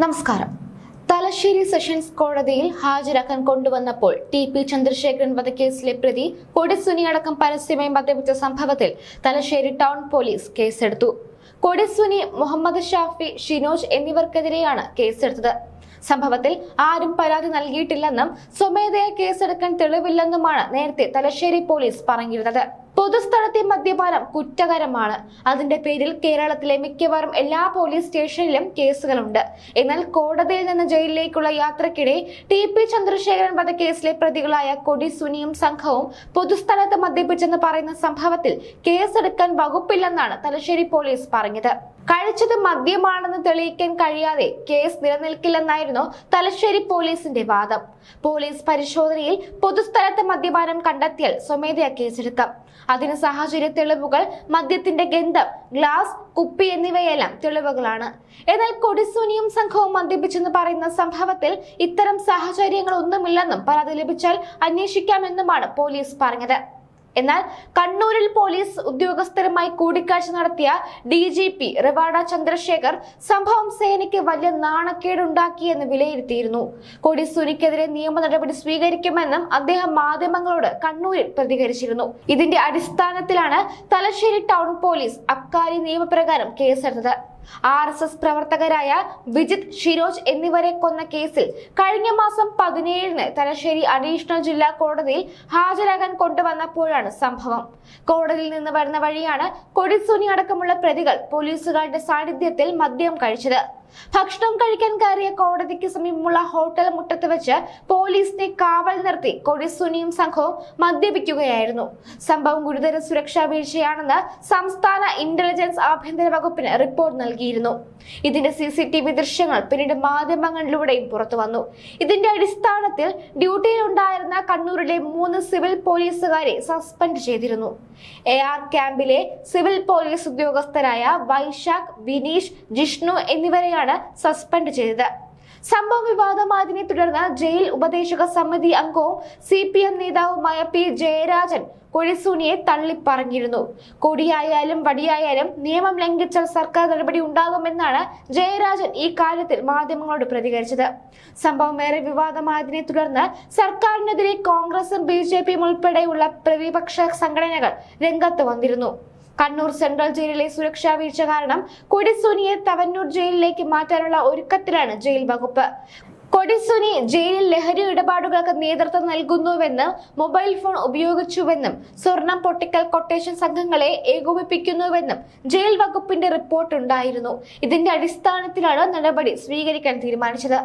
നമസ്കാരം. തലശ്ശേരി സെഷൻസ് കോടതിയിൽ ഹാജരാക്കാൻ കൊണ്ടുവന്നപ്പോൾ ടി.പി. ചന്ദ്രശേഖരൻ വധക്കേസിലെ പ്രതി കൊടിസുനി അടക്കം പരസ്യമായി മദ്യപിച്ച സംഭവത്തിൽ തലശ്ശേരി ടൗൺ പോലീസ് കേസെടുത്തു. കൊടിസുനി, മുഹമ്മദ് ഷാഫി, ഷിനോജ് എന്നിവർക്കെതിരെയാണ് കേസെടുത്തത്. സംഭവത്തിൽ ആരും പരാതി നൽകിയിട്ടില്ലെന്നും സ്വമേധയാ കേസെടുക്കാൻ തെളിവില്ലെന്നുമാണ് നേരത്തെ തലശ്ശേരി പോലീസ് പറഞ്ഞിരുന്നത്. പൊതുസ്ഥലത്തെ മദ്യപാനം കുറ്റകരമാണ്. അതിന്റെ പേരിൽ കേരളത്തിലെ മിക്കവാറും എല്ലാ പോലീസ് സ്റ്റേഷനിലും കേസുകളുണ്ട്. എന്നാൽ കോടതിയിൽ നിന്ന് ജയിലിലേക്കുള്ള യാത്രക്കിടെ ടി.പി. ചന്ദ്രശേഖരൻ വധക്കേസിലെ പ്രതികളായ കൊടിസുനിയും സംഘവും പൊതുസ്ഥലത്ത് മദ്യപിച്ചെന്ന് പറയുന്ന സംഭവത്തിൽ കേസെടുക്കാൻ വകുപ്പില്ലെന്നാണ് തലശ്ശേരി പോലീസ് പറഞ്ഞത്. കഴിച്ചത് മദ്യമാണെന്ന് തെളിയിക്കാൻ കഴിയാതെ കേസ് നിലനിൽക്കില്ലെന്നായിരുന്നു തലശ്ശേരി പോലീസിന്റെ വാദം. പോലീസ് പരിശോധനയിൽ പൊതുസ്ഥലത്ത് മദ്യപാനം കണ്ടെത്തിയാൽ സ്വമേധയാ കേസെടുക്കാം. അതിന് സാഹചര്യ തെളിവുകൾ, മദ്യത്തിന്റെ ഗന്ധം, ഗ്ലാസ്, കുപ്പി എന്നിവയെല്ലാം തെളിവുകളാണ്. എന്നാൽ കൊടിസുനിയും സംഘവും മദ്യപിച്ചെന്ന് പറയുന്ന സംഭവത്തിൽ ഇത്തരം സാഹചര്യങ്ങൾ ഒന്നുമില്ലെന്നും പരാതി ലഭിച്ചാൽ അന്വേഷിക്കാമെന്നുമാണ് പോലീസ് പറഞ്ഞത്. എന്നാൽ കണ്ണൂരിൽ പോലീസ് ഉദ്യോഗസ്ഥരുമായി കൂടിക്കാഴ്ച നടത്തിയ DGP റവാഡ ചന്ദ്രശേഖർ സംഭവം സേനയ്ക്ക് വലിയ നാണക്കേടുണ്ടാക്കിയെന്ന് വിലയിരുത്തിയിരുന്നു. കൊടിസുനിക്കെതിരെ നിയമ നടപടി സ്വീകരിക്കുമെന്നും അദ്ദേഹം മാധ്യമങ്ങളോട് കണ്ണൂരിൽ പ്രതികരിച്ചിരുന്നു. ഇതിന്റെ അടിസ്ഥാനത്തിലാണ് തലശ്ശേരി ടൗൺ പോലീസ് അബ്കാരി നിയമപ്രകാരം കേസെടുത്തത്. RSS പ്രവർത്തകരായ വിജിത്, ഷിരോജ് എന്നിവരെ കൊന്ന കേസിൽ കഴിഞ്ഞ മാസം 17-ന് തലശ്ശേരി അഡീഷണൽ ജില്ലാ കോടതിയിൽ ഹാജരാകാൻ കൊണ്ടുവന്നപ്പോഴാണ് സംഭവം. കോടതിയിൽ നിന്ന് വരുന്ന വഴിയാണ് കൊടിസുനി അടക്കമുള്ള പ്രതികൾ പോലീസുകാരുടെ സാന്നിധ്യത്തിൽ മദ്യം കഴിച്ചത്. ഭക്ഷണം കഴിക്കാൻ കയറിയ കോടതിക്ക് സമീപമുള്ള ഹോട്ടൽ മുറ്റത്ത് വെച്ച് പോലീസിനെ കാവൽ നിർത്തി കൊടിസുനിയും സംഘവും മദ്യപിക്കുകയായിരുന്നു. സംഭവം ഗുരുതര സുരക്ഷാ വീഴ്ചയാണെന്ന് സംസ്ഥാന ഇന്റലിജൻസ് ആഭ്യന്തര വകുപ്പിന് റിപ്പോർട്ട് നൽകിയിരുന്നു. ഇതിന്റെ CCTV ദൃശ്യങ്ങൾ പിന്നീട് മാധ്യമങ്ങളിലൂടെയും പുറത്തു വന്നു. ഇതിന്റെ അടിസ്ഥാനത്തിൽ ഡ്യൂട്ടിയിലുണ്ടായിരുന്ന കണ്ണൂരിലെ 3 സിവിൽ പോലീസുകാരെ സസ്പെൻഡ് ചെയ്തിരുന്നു. AR ക്യാമ്പിലെ സിവിൽ പോലീസ് ഉദ്യോഗസ്ഥരായ വൈശാഖ്, വിനീഷ്, ജിഷ്ണു എന്നിവരെയാണ് സസ്പെൻഡ് ചെയ്തത്. സംഭവം വിവാദമായതിനെ തുടർന്ന് ജയിൽ ഉപദേശക സമിതി അംഗവും CPM നേതാവുമായ P. ജയരാജൻ കൊടിസുനിയെ തള്ളിപ്പറഞ്ഞിരുന്നു. കൊടിയായാലും വടിയായാലും നിയമം ലംഘിച്ചാൽ സർക്കാർ നടപടി ഉണ്ടാകുമെന്നാണ് ജയരാജൻ ഈ കാര്യത്തിൽ മാധ്യമങ്ങളോട് പ്രതികരിച്ചത്. സംഭവം ഏറെ വിവാദമായതിനെ തുടർന്ന് സർക്കാരിനെതിരെ കോൺഗ്രസും BJPയും ഉൾപ്പെടെയുള്ള പ്രതിപക്ഷ സംഘടനകൾ രംഗത്ത് വന്നിരുന്നു. കണ്ണൂർ സെൻട്രൽ ജയിലിലെ സുരക്ഷാ വീഴ്ച കാരണം കൊടിസുനിയെ തവന്നൂർ ജയിലിലേക്ക് മാറ്റാനുള്ള ഒരുക്കത്തിലാണ് ജയിൽ വകുപ്പ്. കൊടിസുനി ജയിലിൽ ലഹരി ഇടപാടുകൾക്ക് നേതൃത്വം നൽകുന്നുവെന്നും മൊബൈൽ ഫോൺ ഉപയോഗിച്ചുവെന്നും സ്വർണം പൊട്ടിക്കൽ കൊട്ടേഷൻ സംഘങ്ങളെ ഏകോപിപ്പിക്കുന്നുവെന്നും ജയിൽ വകുപ്പിന്റെ റിപ്പോർട്ട് ഉണ്ടായിരുന്നു. ഇതിന്റെ അടിസ്ഥാനത്തിലാണ് നടപടി സ്വീകരിക്കാൻ തീരുമാനിച്ചത്.